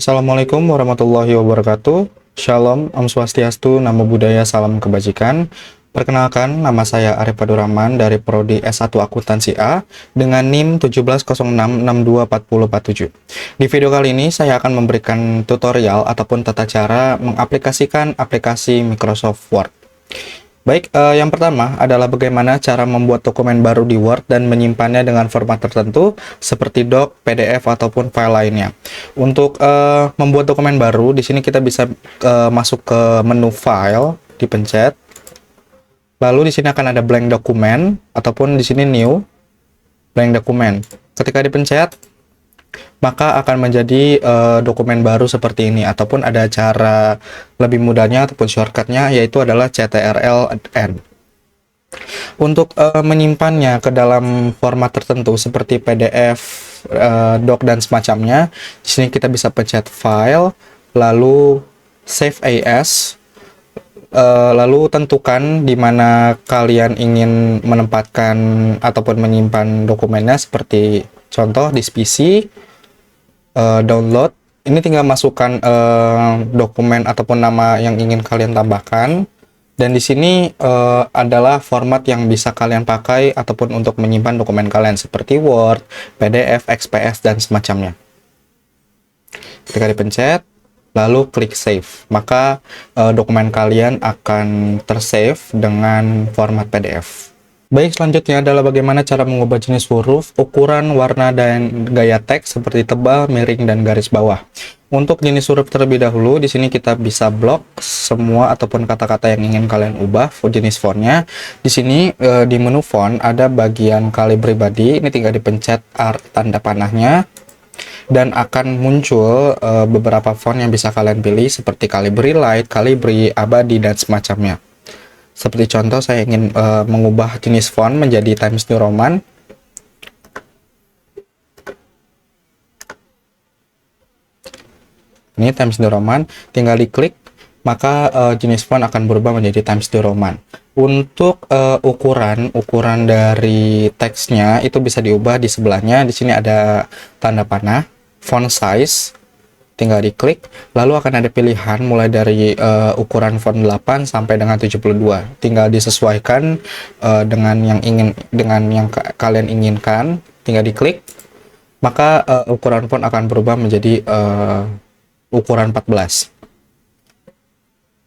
Assalamualaikum warahmatullahi wabarakatuh. Shalom, Om Swastiastu, Namo Buddhaya, Salam Kebajikan. Perkenalkan, nama saya Arif Padurahman dari Prodi S1 Akuntansi A dengan NIM 1706624047. Di video kali ini saya akan memberikan tutorial ataupun tata cara mengaplikasikan aplikasi Microsoft Word. Baik, yang pertama adalah bagaimana cara membuat dokumen baru di Word dan menyimpannya dengan format tertentu seperti doc, PDF ataupun file lainnya. Untuk membuat dokumen baru, di sini kita bisa masuk ke menu file, dipencet. Lalu di sini akan ada blank dokumen ataupun di sini new blank dokumen. Ketika dipencet, maka akan menjadi dokumen baru seperti ini, ataupun ada cara lebih mudahnya ataupun shortcutnya, yaitu adalah CTRL-N. Untuk menyimpannya ke dalam format tertentu seperti PDF, doc dan semacamnya, di sini kita bisa pencet file, lalu save as, lalu tentukan di mana kalian ingin menempatkan ataupun menyimpan dokumennya, seperti contoh di PC. Download, ini tinggal masukkan dokumen ataupun nama yang ingin kalian tambahkan, dan di sini adalah format yang bisa kalian pakai ataupun untuk menyimpan dokumen kalian seperti Word, PDF, XPS dan semacamnya. Ketika dipencet lalu klik save, maka dokumen kalian akan tersave dengan format PDF. Baik, selanjutnya adalah bagaimana cara mengubah jenis huruf, ukuran, warna, dan gaya teks seperti tebal, miring, dan garis bawah. Untuk jenis huruf terlebih dahulu, di sini kita bisa blok semua ataupun kata-kata yang ingin kalian ubah jenis fontnya. Di sini di menu font ada bagian Calibri Body, ini tinggal dipencet tanda panahnya dan akan muncul beberapa font yang bisa kalian pilih seperti Calibri Light, Calibri, Abadi, dan semacamnya. Seperti contoh, saya ingin mengubah jenis font menjadi Times New Roman. Ini Times New Roman, tinggal diklik, maka jenis font akan berubah menjadi Times New Roman. Untuk ukuran dari teksnya itu bisa diubah di sebelahnya. Di sini ada tanda panah, font size. Tinggal diklik, lalu akan ada pilihan mulai dari ukuran font 8 sampai dengan 72. Tinggal disesuaikan dengan yang kalian inginkan. Tinggal diklik, maka ukuran font akan berubah menjadi ukuran 14.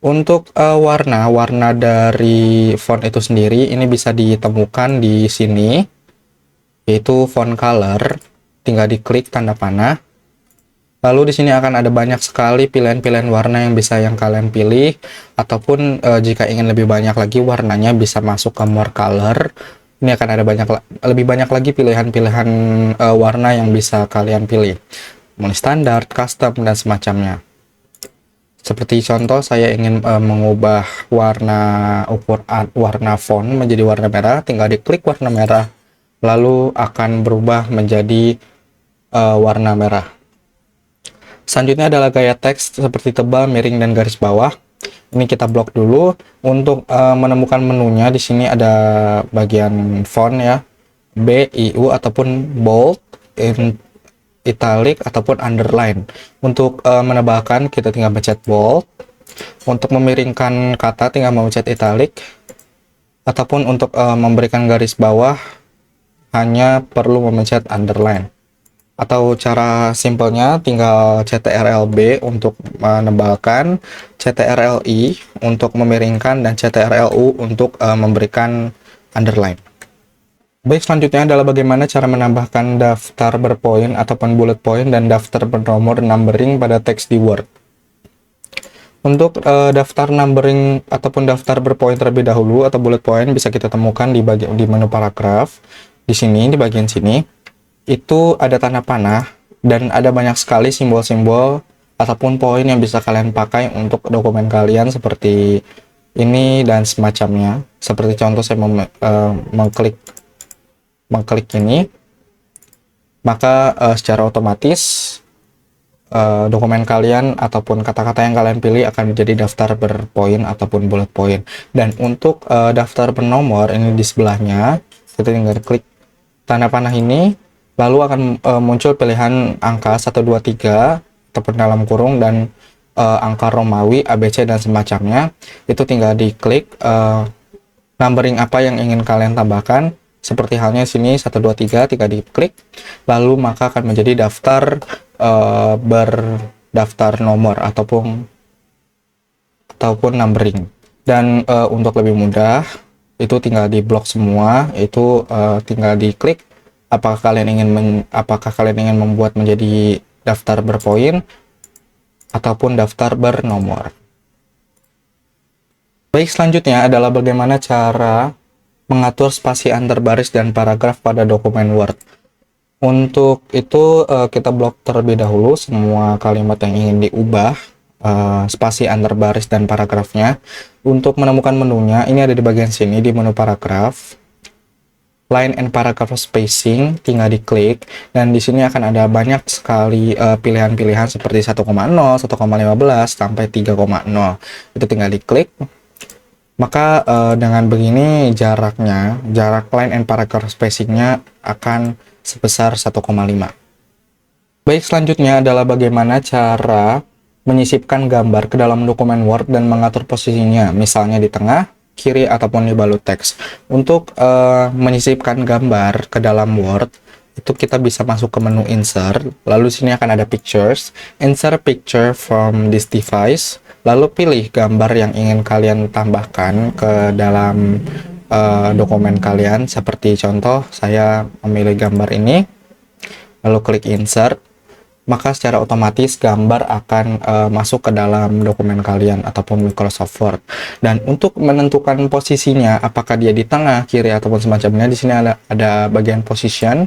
Untuk warna dari font itu sendiri ini bisa ditemukan di sini, yaitu font color. Tinggal diklik tanda panah. Lalu di sini akan ada banyak sekali pilihan-pilihan warna yang bisa kalian pilih, ataupun jika ingin lebih banyak lagi warnanya bisa masuk ke more color. Ini akan ada lebih banyak lagi pilihan-pilihan warna yang bisa kalian pilih, mulai standar, custom, dan semacamnya. Seperti contoh, saya ingin mengubah warna font menjadi warna merah, tinggal diklik warna merah, lalu akan berubah menjadi warna merah. Selanjutnya adalah gaya teks seperti tebal, miring, dan garis bawah. Ini kita blok dulu. Untuk menemukan menunya, di sini ada bagian font ya, B, I, U ataupun bold, italic ataupun underline. Untuk menebalkan kita tinggal pencet bold. Untuk memiringkan kata tinggal mencet italic, ataupun untuk memberikan garis bawah hanya perlu memencet underline. Atau cara simpelnya tinggal CTRL-B untuk menebalkan, CTRL-I untuk memiringkan, dan CTRL-U untuk memberikan underline. Baik, selanjutnya adalah bagaimana cara menambahkan daftar berpoin ataupun bullet point dan daftar bernomor numbering pada teks di Word. Untuk daftar numbering ataupun daftar berpoin terlebih dahulu atau bullet point bisa kita temukan di menu paragraf. Di sini, di bagian sini itu ada tanda panah dan ada banyak sekali simbol-simbol ataupun poin yang bisa kalian pakai untuk dokumen kalian seperti ini dan semacamnya. Seperti contoh, saya mengklik ini, maka secara otomatis dokumen kalian ataupun kata-kata yang kalian pilih akan menjadi daftar berpoin ataupun bullet point. Dan untuk daftar bernomor ini di sebelahnya, kita tinggal klik tanda panah ini, lalu akan muncul pilihan angka 1, 2, 3 ataupun dalam kurung dan angka Romawi, ABC dan semacamnya. Itu tinggal diklik numbering apa yang ingin kalian tambahkan. Seperti halnya sini 1 2 3 tinggal diklik, lalu maka akan menjadi daftar berdaftar nomor ataupun numbering. Dan untuk lebih mudah itu tinggal di blok semua, itu tinggal diklik apakah kalian ingin membuat menjadi daftar berpoin ataupun daftar bernomor. Baik, selanjutnya adalah bagaimana cara mengatur spasi antar baris dan paragraf pada dokumen Word. Untuk itu kita blok terlebih dahulu semua kalimat yang ingin diubah, spasi antar baris dan paragrafnya. Untuk menemukan menunya, ini ada di bagian sini di menu paragraf. Line and paragraph spacing, tinggal diklik, dan di sini akan ada banyak sekali pilihan-pilihan seperti 1,0, 1,15 sampai 3,0. Itu tinggal diklik. Maka dengan begini jarak line and paragraph spacingnya akan sebesar 1,5. Baik, selanjutnya adalah bagaimana cara menyisipkan gambar ke dalam dokumen Word dan mengatur posisinya, misalnya di tengah, kiri, ataupun di balut teks. Untuk menyisipkan gambar ke dalam Word, itu kita bisa masuk ke menu Insert, lalu sini akan ada Pictures, Insert Picture from this device, lalu pilih gambar yang ingin kalian tambahkan ke dalam dokumen kalian. Seperti contoh, saya memilih gambar ini, lalu klik Insert, maka secara otomatis gambar akan masuk ke dalam dokumen kalian ataupun Microsoft Word. Dan untuk menentukan posisinya, apakah dia di tengah, kiri, ataupun semacamnya, di sini ada bagian position.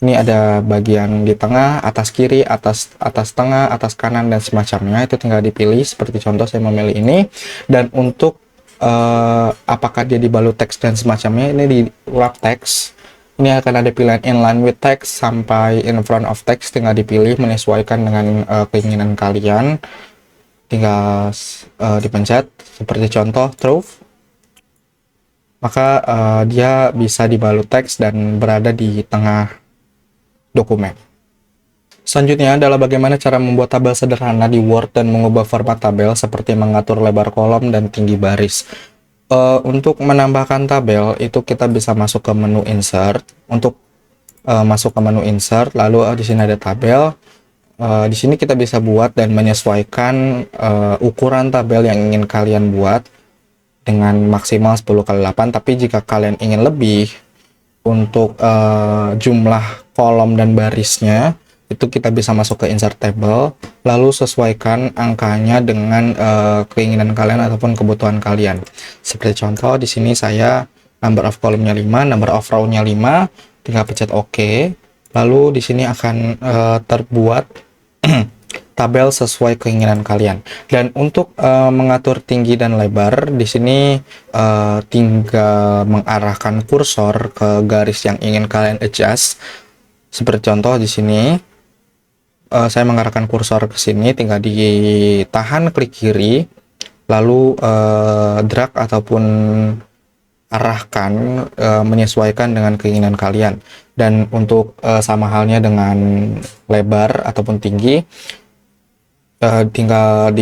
Ini ada bagian di tengah, atas kiri, atas tengah, atas kanan, dan semacamnya. Itu tinggal dipilih, seperti contoh saya memilih ini. Dan untuk apakah dia di balut teks dan semacamnya, ini di wrap text. Ini akan ada pilihan inline with text sampai in front of text, tinggal dipilih menyesuaikan dengan keinginan kalian. Tinggal dipencet, seperti contoh truth. Maka dia bisa dibalut teks dan berada di tengah dokumen. Selanjutnya adalah bagaimana cara membuat tabel sederhana di Word dan mengubah format tabel seperti mengatur lebar kolom dan tinggi baris. Untuk menambahkan tabel itu kita bisa masuk ke menu Insert. Untuk masuk ke menu Insert, lalu di sini ada tabel. Di sini kita bisa buat dan menyesuaikan ukuran tabel yang ingin kalian buat dengan maksimal 10x8. Tapi jika kalian ingin lebih untuk jumlah kolom dan barisnya, itu kita bisa masuk ke Insert Table, lalu sesuaikan angkanya dengan keinginan kalian ataupun kebutuhan kalian. Seperti contoh di sini saya number of column-nya 5, number of row-nya 5, tinggal pencet OK. Lalu di sini akan terbuat tabel sesuai keinginan kalian. Dan untuk mengatur tinggi dan lebar, di sini tinggal mengarahkan kursor ke garis yang ingin kalian adjust. Seperti contoh di sini saya mengarahkan kursor ke sini, tinggal ditahan klik kiri, lalu drag ataupun arahkan menyesuaikan dengan keinginan kalian. Dan untuk sama halnya dengan lebar ataupun tinggi, tinggal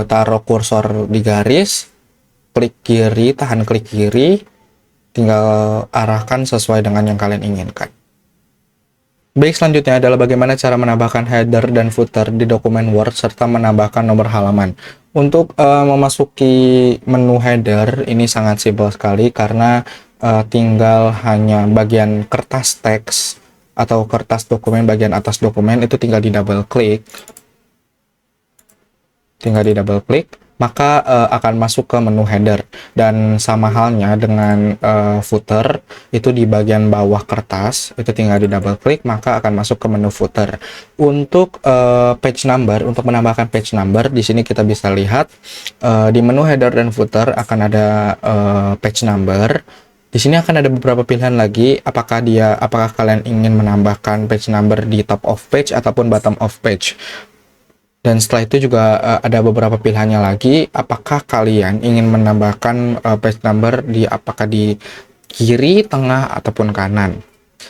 taruh kursor di garis, klik kiri, tahan klik kiri, tinggal arahkan sesuai dengan yang kalian inginkan. Baik, selanjutnya adalah bagaimana cara menambahkan header dan footer di dokumen Word serta menambahkan nomor halaman. Untuk memasuki menu header ini sangat simpel sekali, karena tinggal hanya bagian kertas teks atau kertas dokumen bagian atas dokumen, itu tinggal di double klik. Maka akan masuk ke menu header. Dan sama halnya dengan footer, itu di bagian bawah kertas, itu tinggal di double klik, maka akan masuk ke menu footer. Untuk page number, untuk menambahkan page number, di sini kita bisa lihat di menu header dan footer akan ada page number. Di sini akan ada beberapa pilihan lagi, apakah kalian ingin menambahkan page number di top of page ataupun bottom of page. Dan setelah itu juga ada beberapa pilihannya lagi, apakah kalian ingin menambahkan page number apakah di kiri, tengah, ataupun kanan.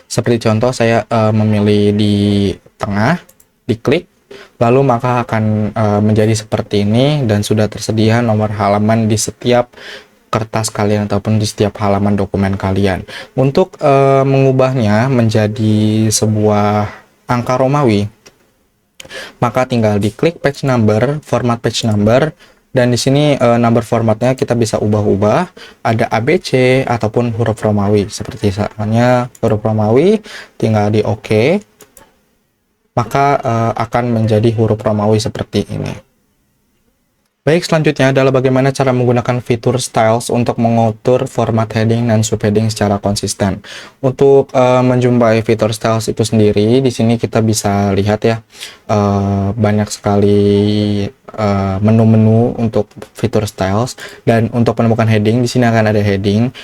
Seperti contoh saya memilih di tengah, diklik, Lalu maka akan menjadi seperti ini dan sudah tersedia nomor halaman di setiap kertas kalian ataupun di setiap halaman dokumen kalian. Untuk mengubahnya menjadi sebuah angka Romawi, maka tinggal diklik page number, format page number, dan di sini number formatnya kita bisa ubah-ubah, ada ABC ataupun huruf Romawi. Seperti misalnya huruf Romawi, tinggal di OK, maka akan menjadi huruf Romawi seperti ini. Baik, selanjutnya adalah bagaimana cara menggunakan fitur styles untuk mengatur format heading dan subheading secara konsisten. Untuk menjumpai fitur styles itu sendiri, di sini kita bisa lihat ya, banyak sekali menu-menu untuk fitur styles, dan untuk menemukan heading di sini akan ada heading.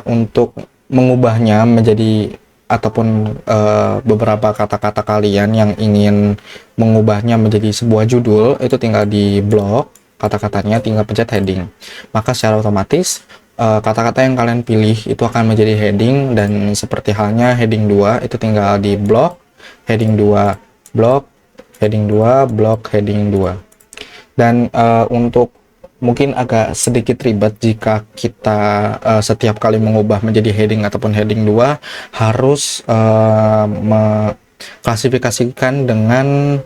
Untuk mengubahnya menjadi ataupun beberapa kata-kata kalian yang ingin mengubahnya menjadi sebuah judul, itu tinggal di blok kata-katanya, tinggal pencet heading, maka secara otomatis kata-kata yang kalian pilih itu akan menjadi heading. Dan seperti halnya heading 2, itu tinggal di blok heading 2, blok heading 2, blok heading 2. Dan untuk mungkin agak sedikit ribet jika kita setiap kali mengubah menjadi heading ataupun heading 2 harus mengklasifikasikan dengan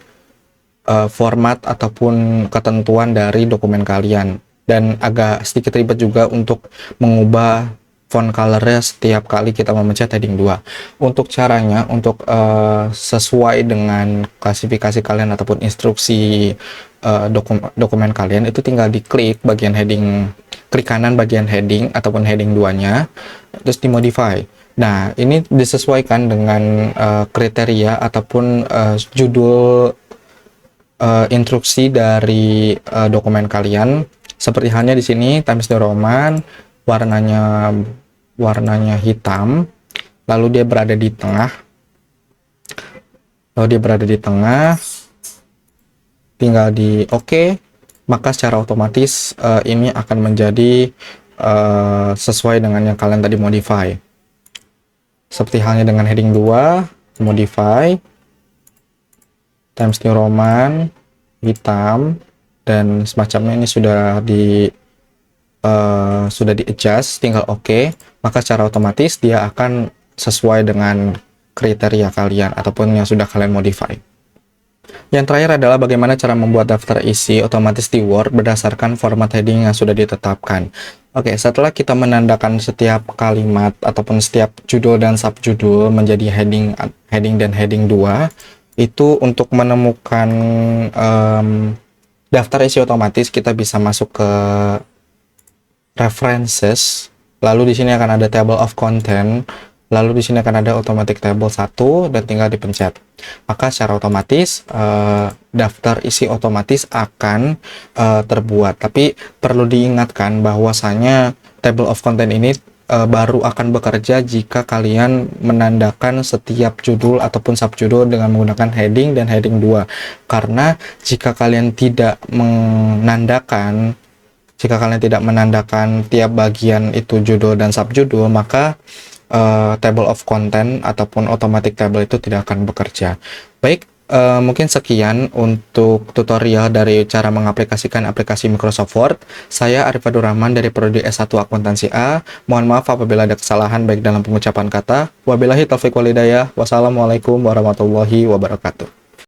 format ataupun ketentuan dari dokumen kalian, dan agak sedikit ribet juga untuk mengubah font colornya setiap kali kita memencet heading 2. Untuk caranya, untuk sesuai dengan klasifikasi kalian ataupun instruksi dokumen kalian, itu tinggal diklik bagian heading, klik kanan bagian heading ataupun heading 2-nya, terus dimodify. Nah, ini disesuaikan dengan kriteria ataupun judul instruksi dari dokumen kalian. Seperti halnya di sini Times New Roman, warnanya hitam, lalu dia berada di tengah, tinggal di OK, maka secara otomatis ini akan menjadi sesuai dengan yang kalian tadi modify. Seperti halnya dengan heading 2, modify, Times New Roman, hitam, dan semacamnya ini sudah di adjust, tinggal OK, maka secara otomatis dia akan sesuai dengan kriteria kalian ataupun yang sudah kalian modify. Yang terakhir adalah bagaimana cara membuat daftar isi otomatis di Word berdasarkan format heading yang sudah ditetapkan. Oke, setelah kita menandakan setiap kalimat ataupun setiap judul dan subjudul menjadi heading dan heading 2, itu untuk menemukan daftar isi otomatis kita bisa masuk ke References, lalu di sini akan ada Table of Content, lalu di sini akan ada Automatic Table 1, dan tinggal dipencet. Maka secara otomatis daftar isi otomatis akan terbuat. Tapi perlu diingatkan bahwasanya Table of Content ini baru akan bekerja jika kalian menandakan setiap judul ataupun subjudul dengan menggunakan heading dan heading 2. Karena jika kalian tidak menandakan tiap bagian itu judul dan subjudul, maka table of content ataupun automatic table itu tidak akan bekerja. Baik, mungkin sekian untuk tutorial dari cara mengaplikasikan aplikasi Microsoft Word. Saya Arif Fadur Rahman dari Prodi S1 Akuntansi A. Mohon maaf apabila ada kesalahan baik dalam pengucapan kata. Wabillahi taufiq wal hidayah. Wassalamualaikum warahmatullahi wabarakatuh.